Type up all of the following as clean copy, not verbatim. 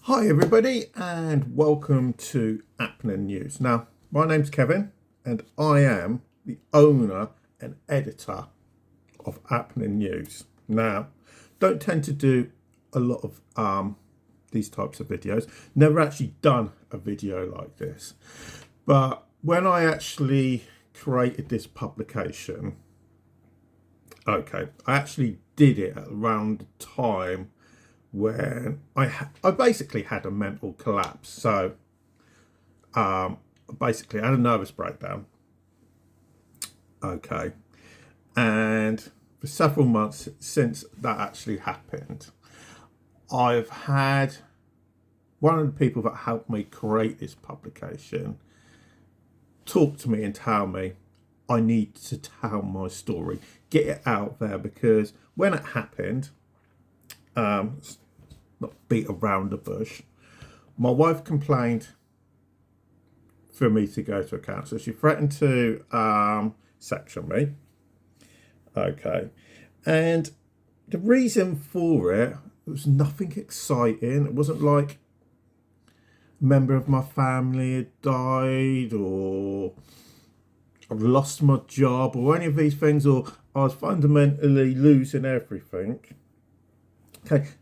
Hi everybody and welcome to Happening News. Now, my name's Kevin and I am the owner and editor of Happening News. Now, don't tend to do a lot of these types of videos. Never actually done a video like this. But when I actually created this publication, I actually did it at around the time when I basically had a mental collapse. So basically I had a nervous breakdown. And for several months since that actually happened, I've had one of the people that helped me create this publication talk to me and tell me I need to tell my story, get it out there, because when it happened, not beat around the bush, my wife complained for me to go to a counsellor. She threatened to section me. And the reason for it was nothing exciting. It wasn't like a member of my family had died, or I've lost my job, or any of these things, or I was fundamentally losing everything.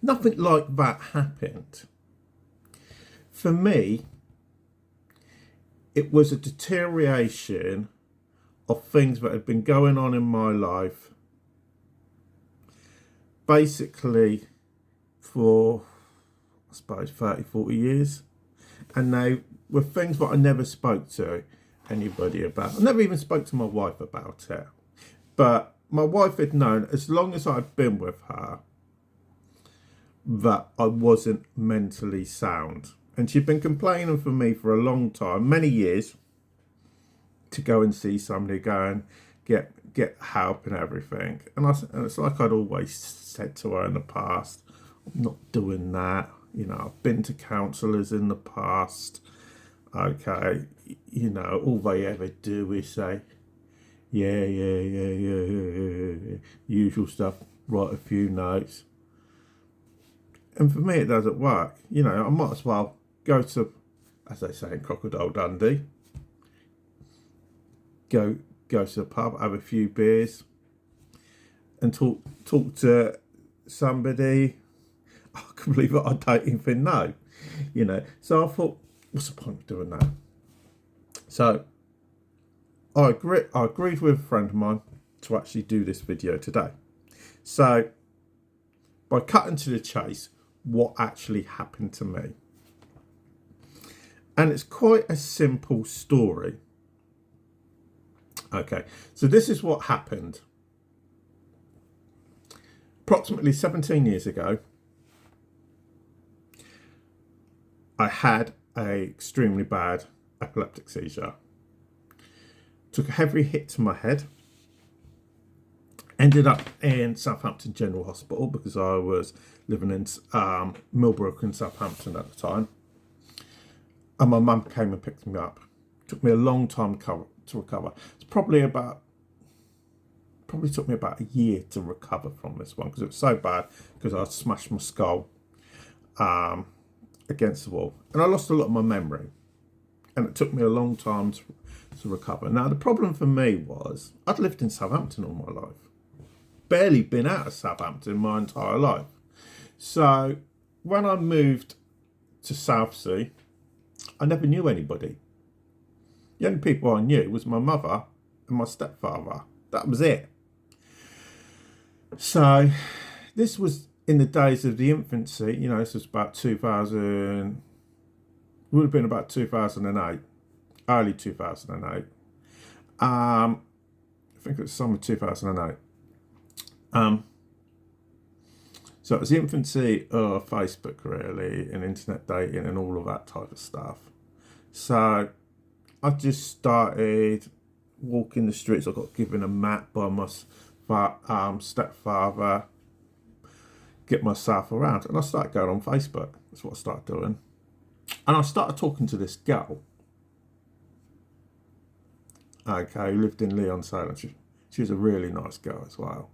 Nothing like that happened. For me, it was a deterioration of things that had been going on in my life basically for, I suppose, 30, 40 years. And they were things that I never spoke to anybody about. I never even spoke to my wife about it. But my wife had known, as long as I'd been with her, that I wasn't mentally sound. And she'd been complaining for me for a long time, many years, to go and see somebody, go and get help and everything. And it's like I'd always said to her in the past, I'm not doing that. You know, I've been to counsellors in the past. All they ever do is say, yeah, usual stuff, write a few notes. And for me, it doesn't work. I might as well go to, as they say in Crocodile Dundee, go to the pub, have a few beers, and talk to somebody I can believe it, I don't even know. So I thought, what's the point of doing that? So I agreed with a friend of mine to actually do this video today. So by cutting to the chase, what actually happened to me. And it's quite a simple story. So this is what happened. Approximately 17 years ago, I had an extremely bad epileptic seizure. Took a heavy hit to my head. Ended up in Southampton General Hospital because I was living in Millbrook in Southampton at the time. And my mum came and picked me up. Took me a long time to recover. It's probably took me about a year to recover from this one because it was so bad, because I smashed my skull against the wall. And I lost a lot of my memory. And it took me a long time to recover. Now, the problem for me was I'd lived in Southampton all my life. Barely been out of Southampton my entire life. So when I moved to Southsea, I never knew anybody. The only people I knew was my mother and my stepfather. That was it. So this was in the days of the infancy. This was about 2000, would have been about 2008, early 2008. I think it was summer 2008. So it was the infancy of Facebook, really, and internet dating and all of that type of stuff. So I just started walking the streets. I got given a map by my stepfather, get myself around, and I started going on Facebook. That's what I started doing. And I started talking to this girl, who lived in Leon Salem. She was a really nice girl as well.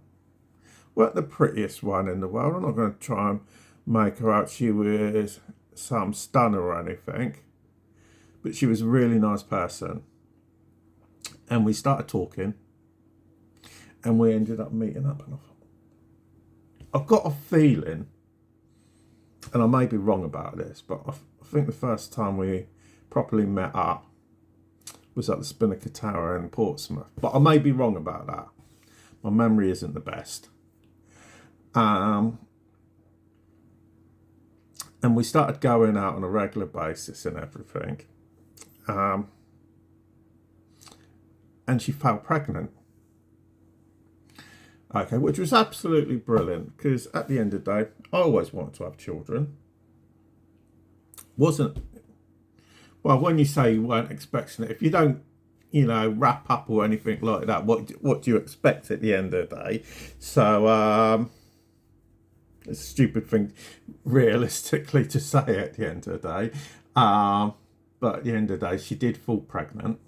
Weren't the prettiest one in the world. I'm not going to try and make her out. She was some stunner or anything, but she was a really nice person. And we started talking, and we ended up meeting up. And I've got a feeling, and I may be wrong about this, but I think the first time we properly met up was at the Spinnaker Tower in Portsmouth. But I may be wrong about that. My memory isn't the best. And we started going out on a regular basis and everything. And she fell pregnant. Okay, which was absolutely brilliant, because at the end of the day, I always wanted to have children. Well, when you say you weren't expecting it, if you don't, wrap up or anything like that, what do you expect at the end of the day? So, it's a stupid thing, realistically, to say at the end of the day. But at the end of the day, she did fall pregnant.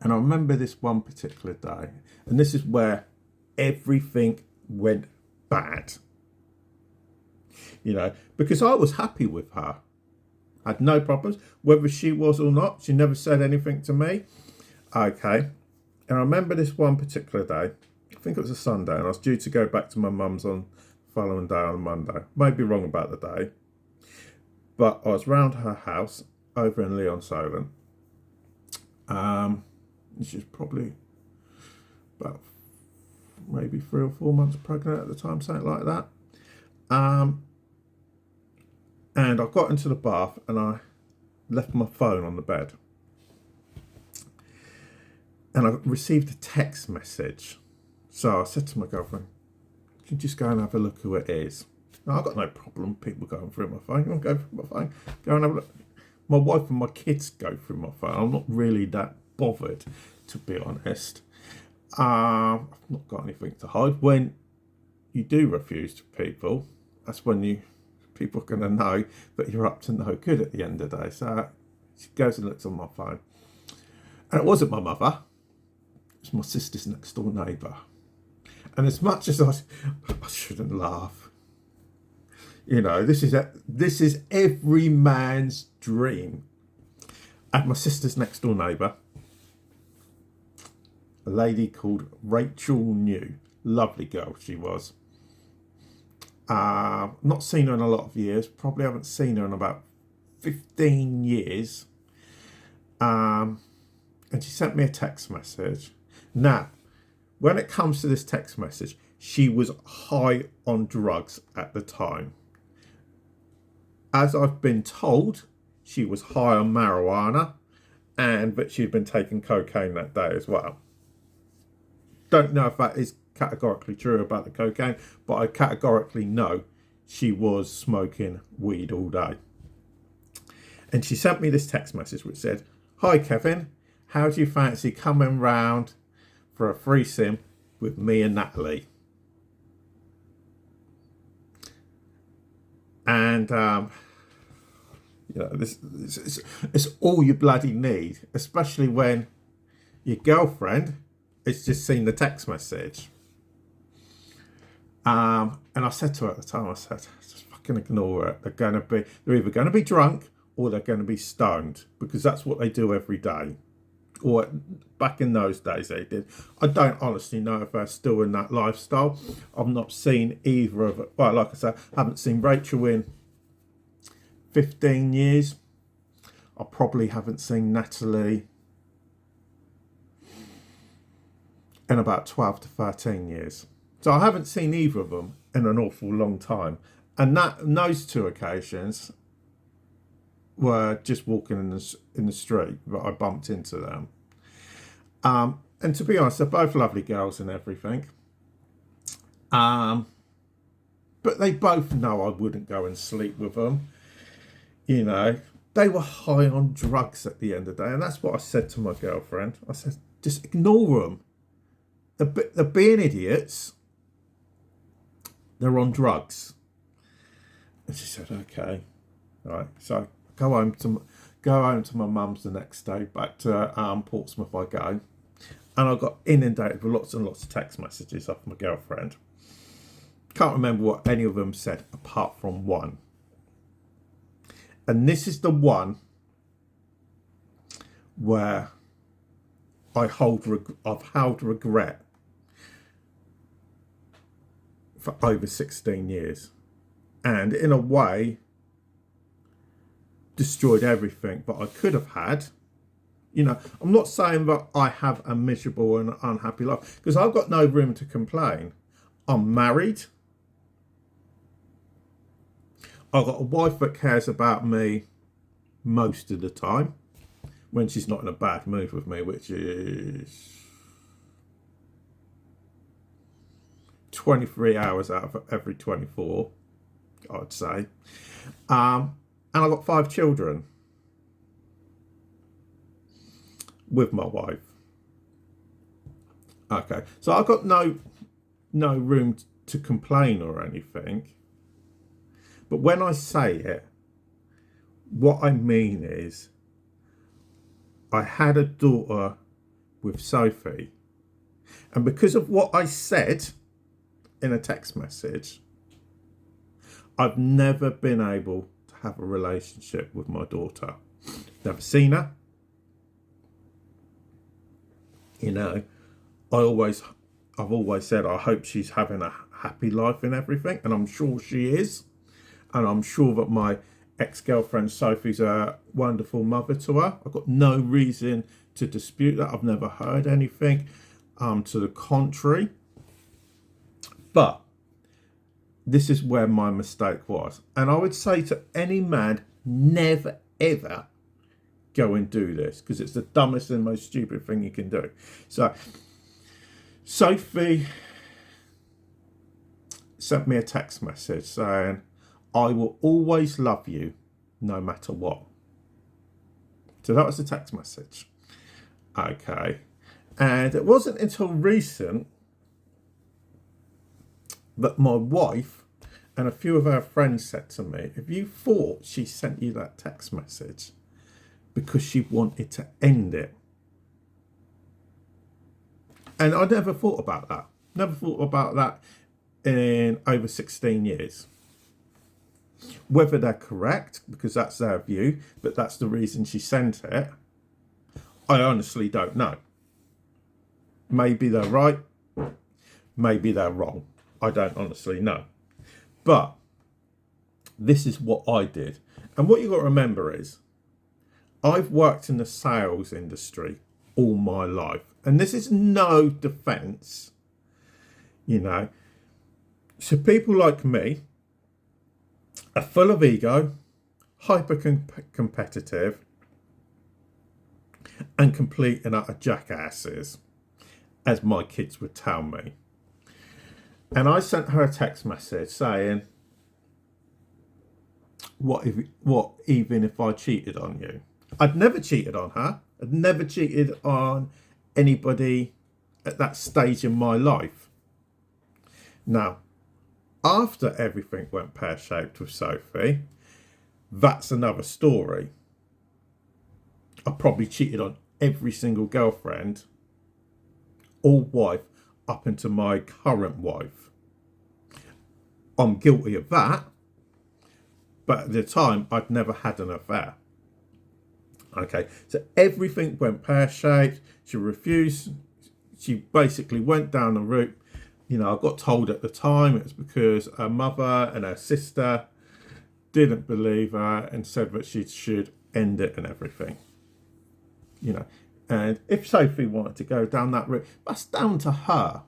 And I remember this one particular day, and this is where everything went bad. Because I was happy with her. I had no problems, whether she was or not. She never said anything to me. Okay. And I remember this one particular day, I think it was a Sunday, and I was due to go back to my mum's on the following day on a Monday. May be wrong about the day. But I was round her house over in Leon Solent. She's probably about maybe 3 or 4 months pregnant at the time, something like that. And I got into the bath and I left my phone on the bed. And I received a text message. So I said to my girlfriend, can you just go and have a look who it is? Now, I've got no problem people going through my phone. You want to go through my phone? Go and have a look. My wife and my kids go through my phone. I'm not really that bothered, to be honest. I've not got anything to hide. When you do refuse to people, that's when people are going to know that you're up to no good at the end of the day. So she goes and looks on my phone. And it wasn't my mother. It was my sister's next door neighbour. And as much as I shouldn't laugh, this is every man's dream. And my sister's next door neighbour, a lady called Rachel New. Lovely girl she was. Not seen her in a lot of years. Probably haven't seen her in about 15 years. And she sent me a text message. Now, when it comes to this text message, she was high on drugs at the time. As I've been told, she was high on marijuana, and that she'd been taking cocaine that day as well. Don't know if that is categorically true about the cocaine, but I categorically know she was smoking weed all day. And she sent me this text message which said, "Hi Kevin, how do you fancy coming round for a threesome with me and Natalie?" And this it's all you bloody need, especially when your girlfriend has just seen the text message. And I said to her at the time, I said, just fucking ignore it. They're either going to be drunk or they're going to be stoned, because that's what they do every day. Or back in those days they did. I don't honestly know if they're still in that lifestyle. I've not seen either of it. Well, like I said, I haven't seen Rachel in 15 years. I probably haven't seen Natalie in about 12 to 13 years. So I haven't seen either of them in an awful long time. And those two occasions were just walking in the street that I bumped into them. And to be honest, they're both lovely girls and everything. But they both know I wouldn't go and sleep with them. They were high on drugs at the end of the day. And that's what I said to my girlfriend. I said, just ignore them. They're being idiots. They're on drugs. And she said, okay. All right. So go home to my mum's the next day, back to Portsmouth I go. And I got inundated with lots and lots of text messages off my girlfriend. Can't remember what any of them said apart from one. And this is the one where I've held regret for over 16 years. And in a way, destroyed everything that I could have had. You know, I'm not saying that I have a miserable and unhappy life, because I've got no room to complain. I'm married. I've got a wife that cares about me most of the time, when she's not in a bad mood with me, which is 23 hours out of every 24, I'd say. And I've got 5 children with my wife. Okay, so I've got no room to complain or anything. But when I say it, what I mean is, I had a daughter with Sophie, and because of what I said in a text message, I've never been able to have a relationship with my daughter. Never seen her. You know, I've always said I hope she's having a happy life and everything, and I'm sure she is. And I'm sure that my ex-girlfriend Sophie's a wonderful mother to her. I've got no reason to dispute that. I've never heard anything to the contrary. But this is where my mistake was. And I would say to any man, never, ever go and do this, because it's the dumbest and most stupid thing you can do. So Sophie sent me a text message saying, I will always love you no matter what. So that was the text message. Okay. And it wasn't until recent that my wife and a few of her friends said to me, have you thought she sent you that text message because she wanted to end it? And I never thought about that. Never thought about that in over 16 years. Whether they're correct, because that's their view, but that's the reason she sent it, I honestly don't know. Maybe they're right, maybe they're wrong. I don't honestly know. But this is what I did. And what you've got to remember is, I've worked in the sales industry all my life. And this is no defense, you know. So people like me are full of ego, hyper competitive, and complete and utter jackasses, as my kids would tell me. And I sent her a text message saying, what even if I cheated on you? I'd never cheated on her. I'd never cheated on anybody at that stage in my life. Now, after everything went pear-shaped with Sophie, that's another story. I probably cheated on every single girlfriend or wife up into my current wife. I'm guilty of that, but at the time, I'd never had an affair. Okay, so everything went pear-shaped. She refused. She basically went down the route. You know, I got told at the time it was because her mother and her sister didn't believe her and said that she should end it and everything. You know, and if Sophie wanted to go down that route, that's down to her.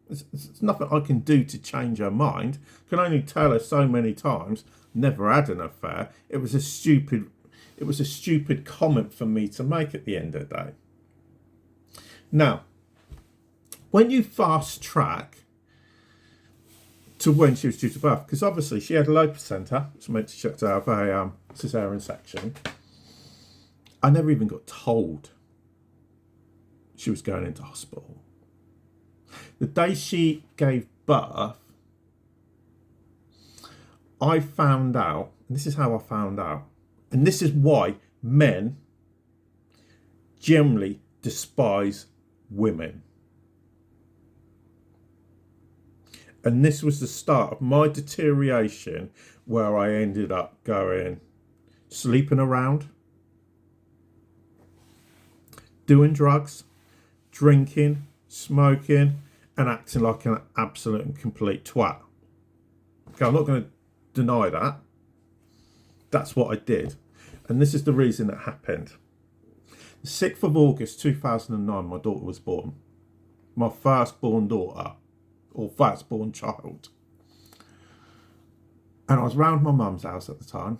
There's nothing I can do to change her mind. I can only tell her so many times, never had an affair. It was a stupid comment for me to make at the end of the day. Now, when you fast track to when she was due to birth, because obviously she had a low placenta, which meant she had to have a cesarean section. I never even got told she was going into hospital. The day she gave birth, I found out, and this is how I found out, and this is why men generally despise women. And this was the start of my deterioration, where I ended up going sleeping around, doing drugs, drinking, smoking, and acting like an absolute and complete twat. Okay, I'm not going to deny that. That's what I did. And this is the reason it happened. The 6th of August 2009, my daughter was born. My firstborn daughter, or firstborn child. And I was round my mum's house at the time.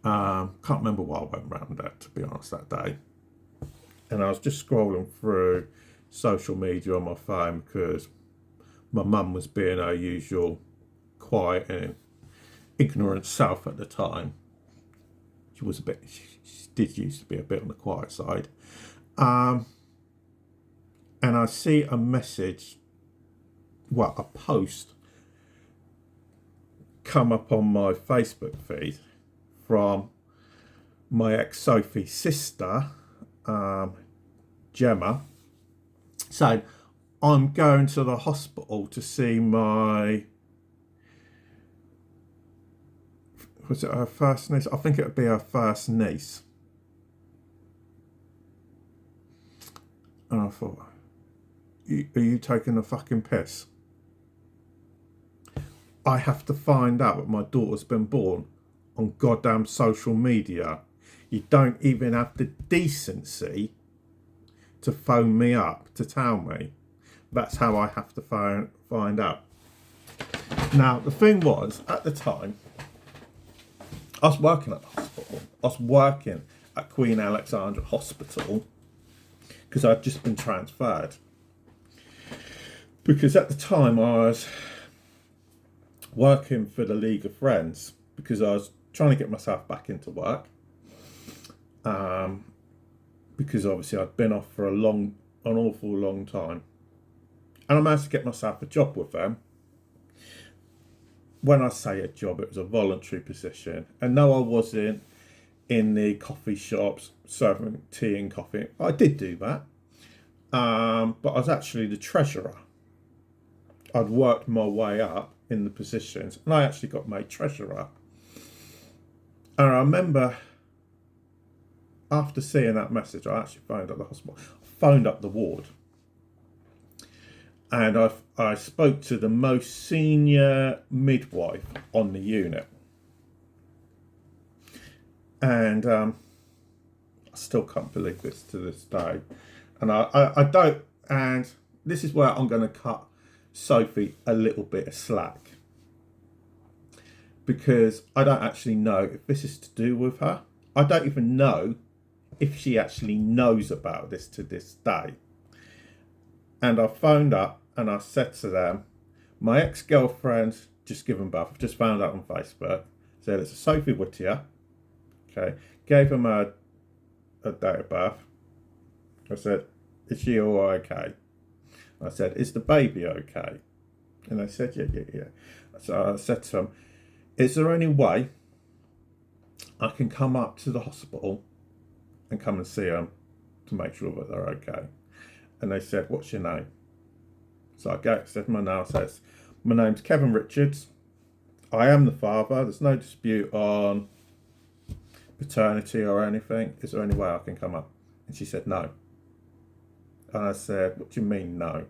Can't remember why I went round that, to be honest, that day. And I was just scrolling through social media on my phone because my mum was being her usual quiet and ignorant self at the time. She did used to be a bit on the quiet side. And I see a message, a post come up on my Facebook feed from my ex-Sophie's sister, Gemma, saying, I'm going to the hospital to see my, was it her first niece? I think it would be her first niece. And I thought, are you taking a fucking piss? I have to find out that my daughter's been born on goddamn social media. You don't even have the decency to phone me up to tell me. That's how I have to find out. Now, the thing was, at the time, I was working at the hospital. I was working at Queen Alexandra Hospital because I'd just been transferred. Because at the time I was working for the League of Friends because I was trying to get myself back into work. Because obviously I'd been off for an awful long time. And I managed to get myself a job with them. When I say a job, it was a voluntary position. And no, I wasn't in the coffee shops serving tea and coffee. I did do that. But I was actually the treasurer. I'd worked my way up in the positions and I actually got made treasurer. And I remember after seeing that message, I actually phoned up the hospital. I phoned up the ward. And I spoke to the most senior midwife on the unit. And I still can't believe this to this day. And I don't, and this is where I'm going to cut Sophie a little bit of slack. Because I don't actually know if this is to do with her. I don't even know if she actually knows about this to this day. And I phoned up and I said to them, my ex-girlfriend's just given birth. I've just found out on Facebook. Said it's a Sophie Whittier. Okay. Gave him a date of birth. I said, is she all okay? I said, is the baby okay? And they said, yeah. So I said to them, is there any way I can come up to the hospital and come and see them to make sure that they're okay? And they said, what's your name? So I said my name. Says, my name's Kevin Richards. I am the father. There's no dispute on paternity or anything. Is there any way I can come up? And she said, no. And I said, what do you mean, no?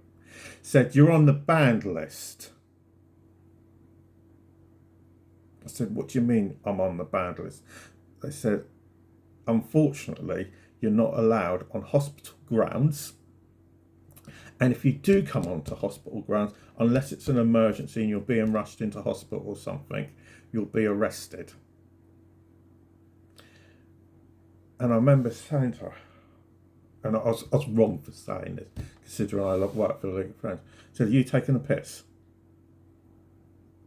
Said, you're on the banned list. I said, what do you mean I'm on the banned list? They said, unfortunately, you're not allowed on hospital grounds. And if you do come onto hospital grounds, unless it's an emergency and you're being rushed into hospital or something, you'll be arrested. And I remember saying to her, and I was wrong for saying this, considering I work for the League of Friends. I said, are you taking a piss?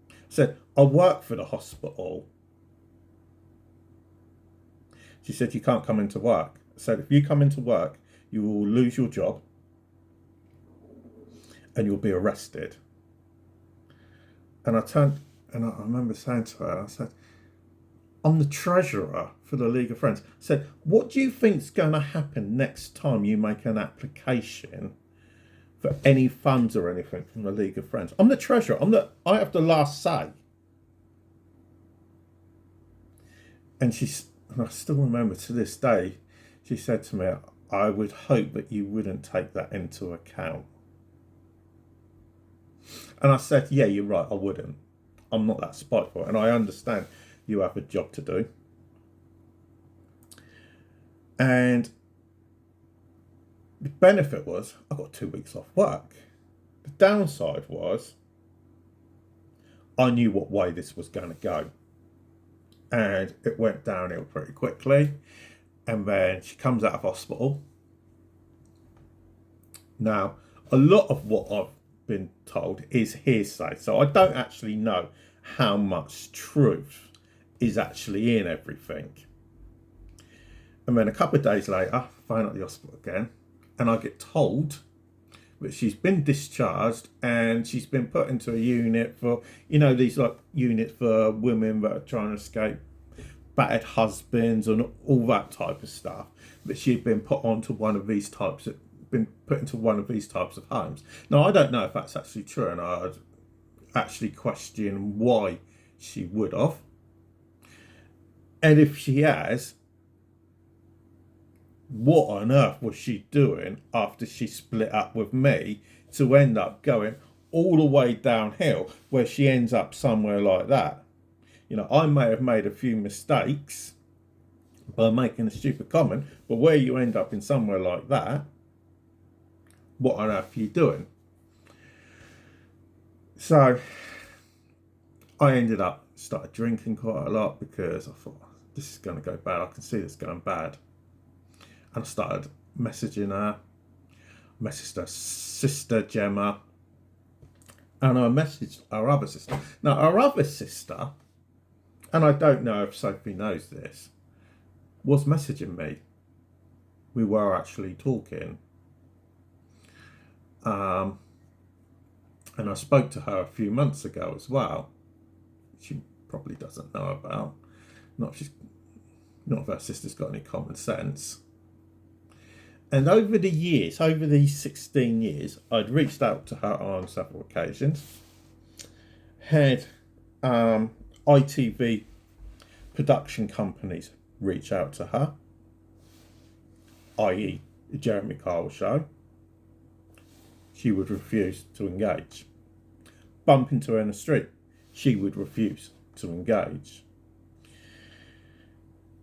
I said, I work for the hospital. She said, you can't come into work. I said, if you come into work, you will lose your job and you'll be arrested. And I turned, and I remember saying to her, I said, I'm the treasurer for the League of Friends. I said, what do you think's going to happen next time you make an application for any funds or anything from the League of Friends? I'm the treasurer. I have the last say. And and I still remember to this day, she said to me, I would hope that you wouldn't take that into account. And I said, yeah, you're right, I wouldn't. I'm not that spiteful, and I understand you have a job to do. And the benefit was I got 2 weeks off work. The downside was I knew what way this was going to go. And it went downhill pretty quickly. And then she comes out of hospital. Now, a lot of what I've been told is hearsay. So I don't actually know how much truth is actually in everything. And then a couple of days later, I phone up the hospital again. And I get told that she's been discharged and she's been put into a unit for, these like units for women that are trying to escape battered husbands and all that type of stuff. That she'd been put into one of these types of homes. Now, I don't know if that's actually true, and I'd actually question why she would have. And if she has, what on earth was she doing after she split up with me to end up going all the way downhill where she ends up somewhere like that? I may have made a few mistakes by making a stupid comment, but where you end up in somewhere like that, what on earth are you doing? So I ended up started drinking quite a lot because I thought, this is going to go bad. I can see this going bad. And I started messaging her, messaged her sister Gemma, and I messaged our other sister. Now, our other sister, and I don't know if Sophie knows this, was messaging me. We were actually talking. And I spoke to her a few months ago as well. She probably doesn't know about. Not if her sister's got any common sense. And over the years, over these 16 years, I'd reached out to her on several occasions. Had ITV production companies reach out to her, i.e. the Jeremy Kyle show. She would refuse to engage. Bump into her in the street. She would refuse to engage.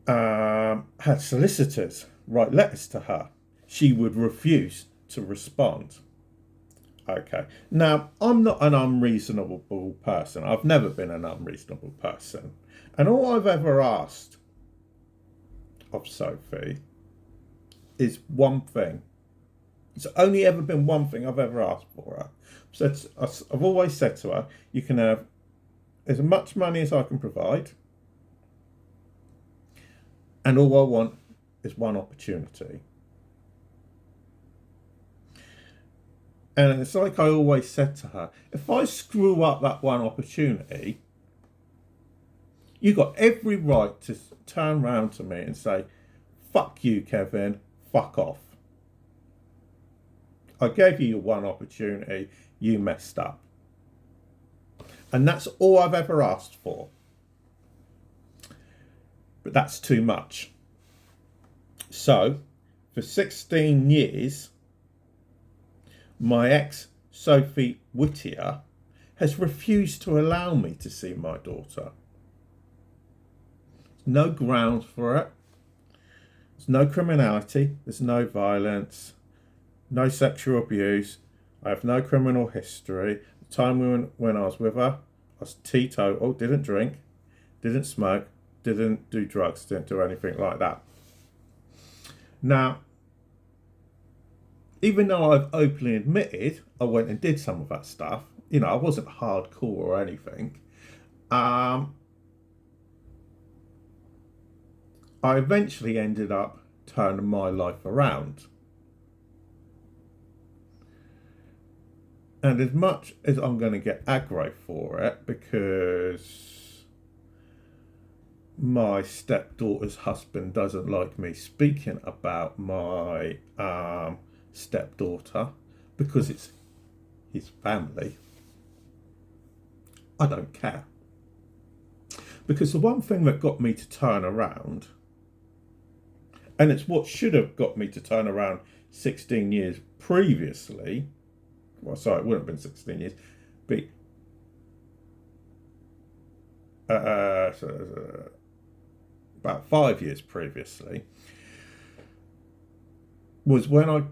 Had solicitors write letters to her. She would refuse to respond. Okay. Now, I'm not an unreasonable person. I've never been an unreasonable person. And all I've ever asked of Sophie is one thing. It's only ever been one thing I've ever asked for her. So I've always said to her, you can have as much money as I can provide. And all I want is one opportunity. And it's like I always said to her, if I screw up that one opportunity, you got every right to turn around to me and say, fuck you, Kevin, fuck off. I gave you your one opportunity, you messed up. And that's all I've ever asked for. But that's too much. So, for 16 years, my ex, Sophie Whittier, has refused to allow me to see my daughter. There's no grounds for it. There's no criminality. There's no violence. No sexual abuse. I have no criminal history. The time when I was with her, I was teetotal, didn't drink, didn't smoke, didn't do drugs, didn't do anything like that. Now, even though I've openly admitted I went and did some of that stuff, I wasn't hardcore or anything. I eventually ended up turning my life around. And as much as I'm going to get aggro for it, because my stepdaughter's husband doesn't like me speaking about my stepdaughter, because it's his family, I don't care. Because the one thing that got me to turn around, and it's what should have got me to turn around 16 years previously, well, sorry, it wouldn't have been 16 years, but about 5 years previously, was when I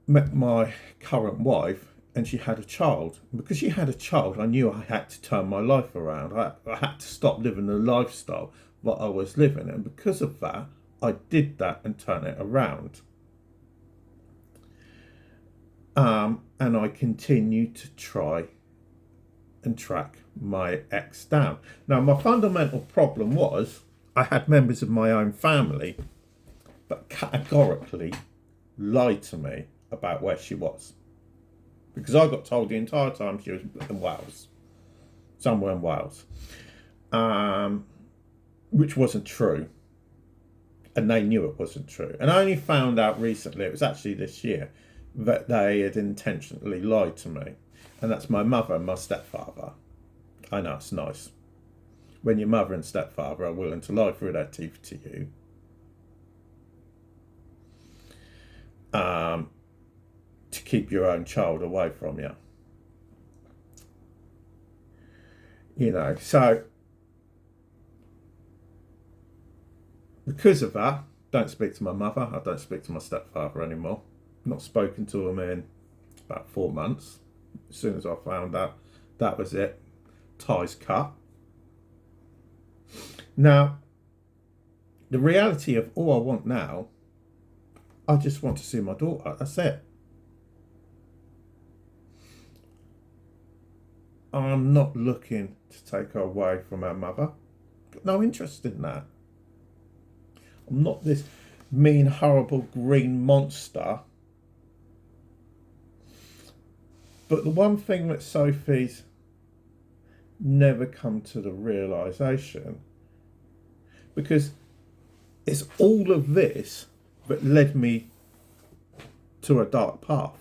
met my current wife and she had a child. And because she had a child, I knew I had to turn my life around. I had to stop living the lifestyle that I was living. And because of that, I did that and turned it around. And I continued to try and track my ex down. Now, my fundamental problem was I had members of my own family that categorically lied to me about where she was. Because I got told the entire time she was in Wales, somewhere in Wales, which wasn't true. And they knew it wasn't true. And I only found out recently, it was actually this year, that they had intentionally lied to me. And that's my mother and my stepfather. I know, it's nice when your mother and stepfather are willing to lie through their teeth to you. To keep your own child away from you. You know, so because of that, don't speak to my mother, I don't speak to my stepfather anymore. Not spoken to them in about 4 months. As soon as I found out, that was it. Ties cut. Now, the reality of all I want now, I just want to see my daughter. That's it. I'm not looking to take her away from her mother. Got no interest in that. I'm not this mean, horrible green monster. But the one thing that Sophie's never come to the realisation, because it's all of this that led me to a dark path.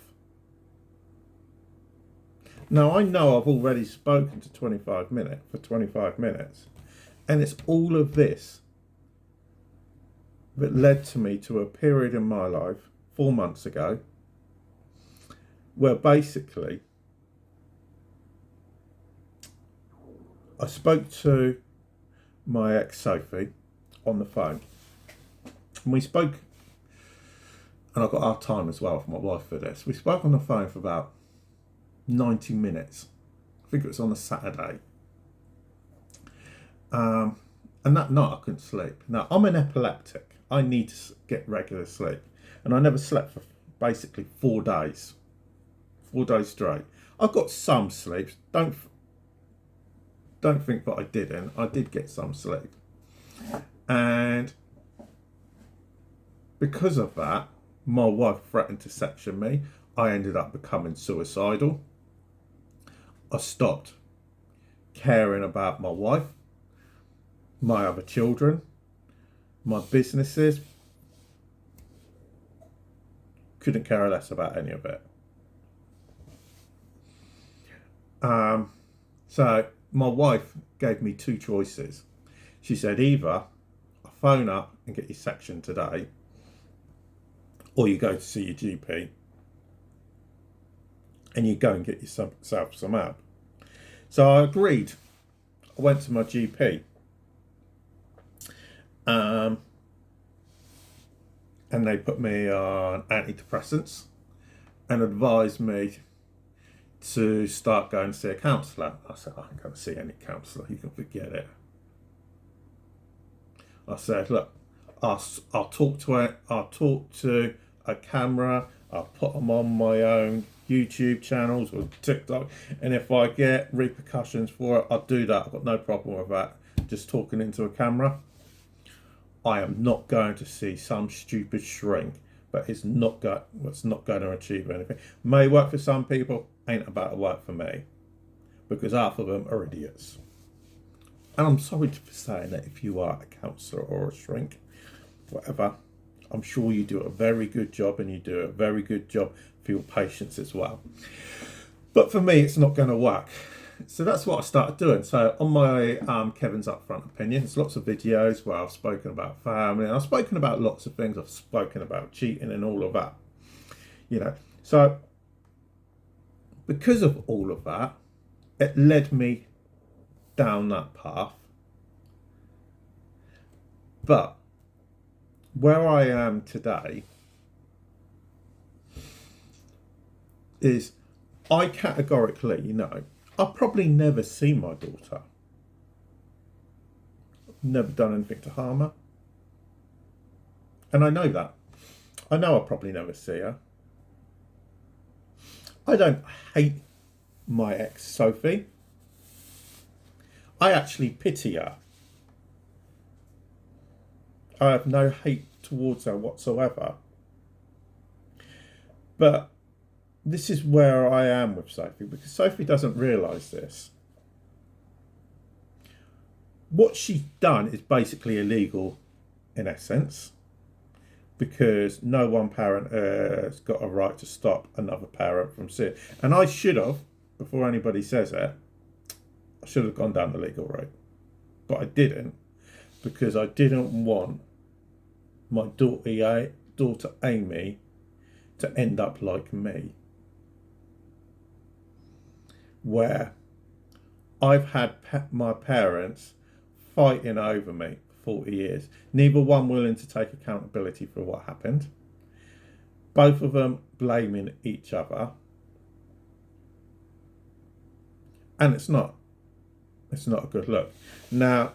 Now, I know I've already spoken to 25 minutes, and it's all of this that led to me to a period in my life 4 months ago where basically I spoke to my ex Sophie on the phone, and we spoke, and I got our time as well for my wife for this. We spoke on the phone for about 90 minutes. I think it was on a Saturday. And that night I couldn't sleep. Now, I'm an epileptic. I need to get regular sleep. And I never slept for basically 4 days. 4 days straight. I got some sleep. Don't think that I didn't. I did get some sleep. And because of that, my wife threatened to section me. I ended up becoming suicidal. I stopped caring about my wife, my other children, my businesses. Couldn't care less about any of it. So my wife gave me 2 choices. She said, either I phone up and get you sectioned today, or you go to see your GP and you go and get yourself some help. So I agreed. I went to my GP. And they put me on antidepressants and advised me to start going to see a counsellor. I said, I ain't going to see any counsellor. You can forget it. I said, look, I'll talk to it. I'll talk to a camera. I'll put them on my own YouTube channels or TikTok. And if I get repercussions for it, I'll do that. I've got no problem with that. Just talking into a camera. I am not going to see some stupid shrink, but it's not going to achieve anything. May work for some people, ain't about to work for me, because half of them are idiots. And I'm sorry for saying that if you are a counsellor or a shrink, whatever, I'm sure you do a very good job, and you do a very good job for your patients as well. But for me, it's not going to work. So that's what I started doing. So on my Kevin's Upfront Opinions, lots of videos where I've spoken about family, and I've spoken about lots of things. I've spoken about cheating and all of that, you know. So because of all of that, it led me down that path. But where I am today is I categorically know I'll probably never see my daughter. Never done anything to harm her. And I know that. I know I'll probably never see her. I don't hate my ex Sophie. I actually pity her. I have no hate towards her whatsoever. But this is where I am with Sophie, because Sophie doesn't realise this. What she's done is basically illegal in essence, because no one parent has got a right to stop another parent from seeing. And I should have, before anybody says it, I should have gone down the legal route. But I didn't, because I didn't want my daughter Amy to end up like me, where I've had my parents fighting over me for 40 years, neither one willing to take accountability for what happened, both of them blaming each other, and it's not a good look. Now,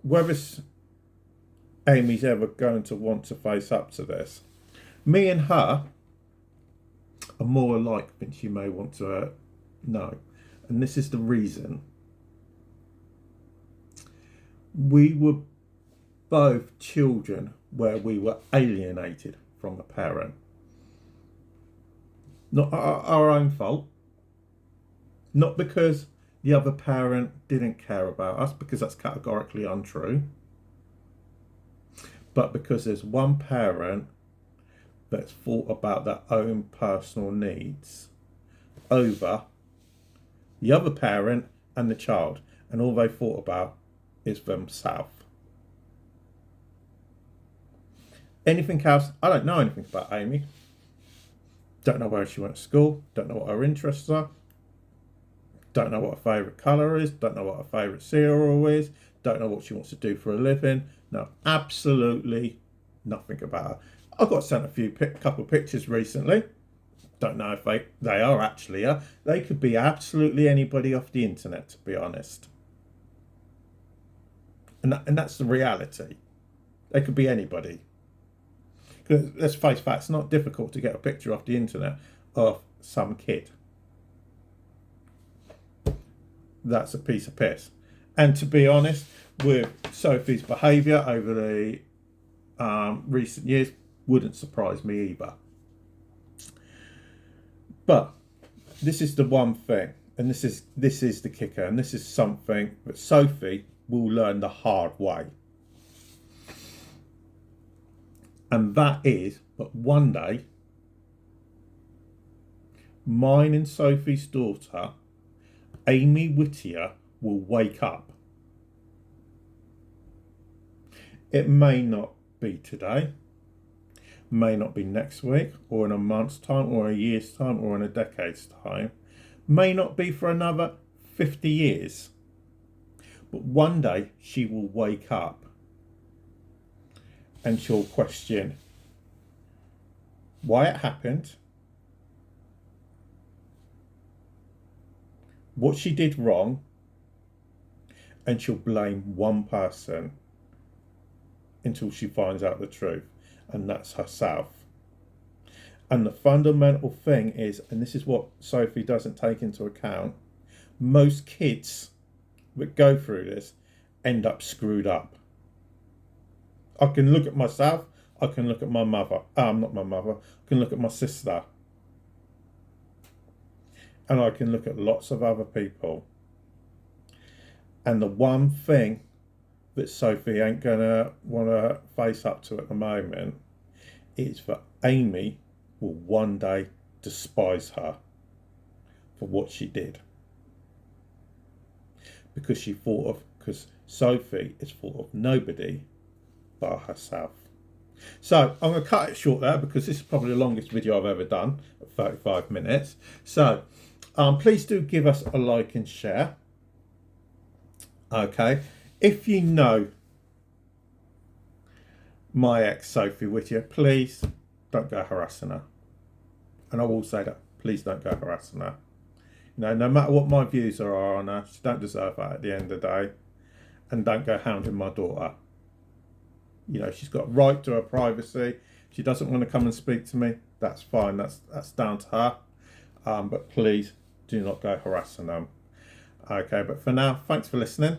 whether Amy's ever going to want to face up to this, me and her are more alike than she may want to know. And this is the reason. We were both children where we were alienated from a parent. Not our own fault. Not because the other parent didn't care about us, because that's categorically untrue. But because there's one parent that's thought about their own personal needs over the other parent and the child, and all they thought about is themselves. Anything else, I don't know anything about Amy. Don't know where she went to school, don't know what her interests are, don't know what her favourite colour is, don't know what her favourite cereal is, don't know what she wants to do for a living. No, absolutely nothing about her. I got sent a couple of pictures recently. Don't know if they are actually her. They could be absolutely anybody off the internet, to be honest. And that's the reality. They could be anybody. Because let's face facts, it's not difficult to get a picture off the internet of some kid. That's a piece of piss. And to be honest, with Sophie's behaviour over the recent years, wouldn't surprise me either. But this is the one thing, and this is the kicker, and this is something that Sophie will learn the hard way. And that is that one day, mine and Sophie's daughter, Amy Whittier, will wake up. It may not be today, may not be next week, or in a month's time, or a year's time, or in a decade's time, may not be for another 50 years. But one day she will wake up and she'll question why it happened, what she did wrong, and she'll blame one person until she finds out the truth, and that's herself. And the fundamental thing is, and this is what Sophie doesn't take into account, most kids that go through this end up screwed up. I can look at myself, I can look at my mother, not my mother, I can look at my sister, and I can look at lots of other people. And the one thing that Sophie ain't gonna want to face up to at the moment is that Amy will one day despise her for what she did. because Sophie is thought of nobody but herself. So I'm going to cut it short there because this is probably the longest video I've ever done at 35 minutes. So please do give us a like and share. Okay, if you know my ex Sophie Whittier, please don't go harassing her. And I will say that, please don't go harassing her. You know, no matter what my views are on her, she don't deserve that at the end of the day. And don't go hounding my daughter. You know, she's got a right to her privacy. She doesn't want to come and speak to me. That's fine. That's down to her. But please do not go harassing them. Okay, but for now, thanks for listening.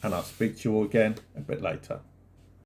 And I'll speak to you all again a bit later.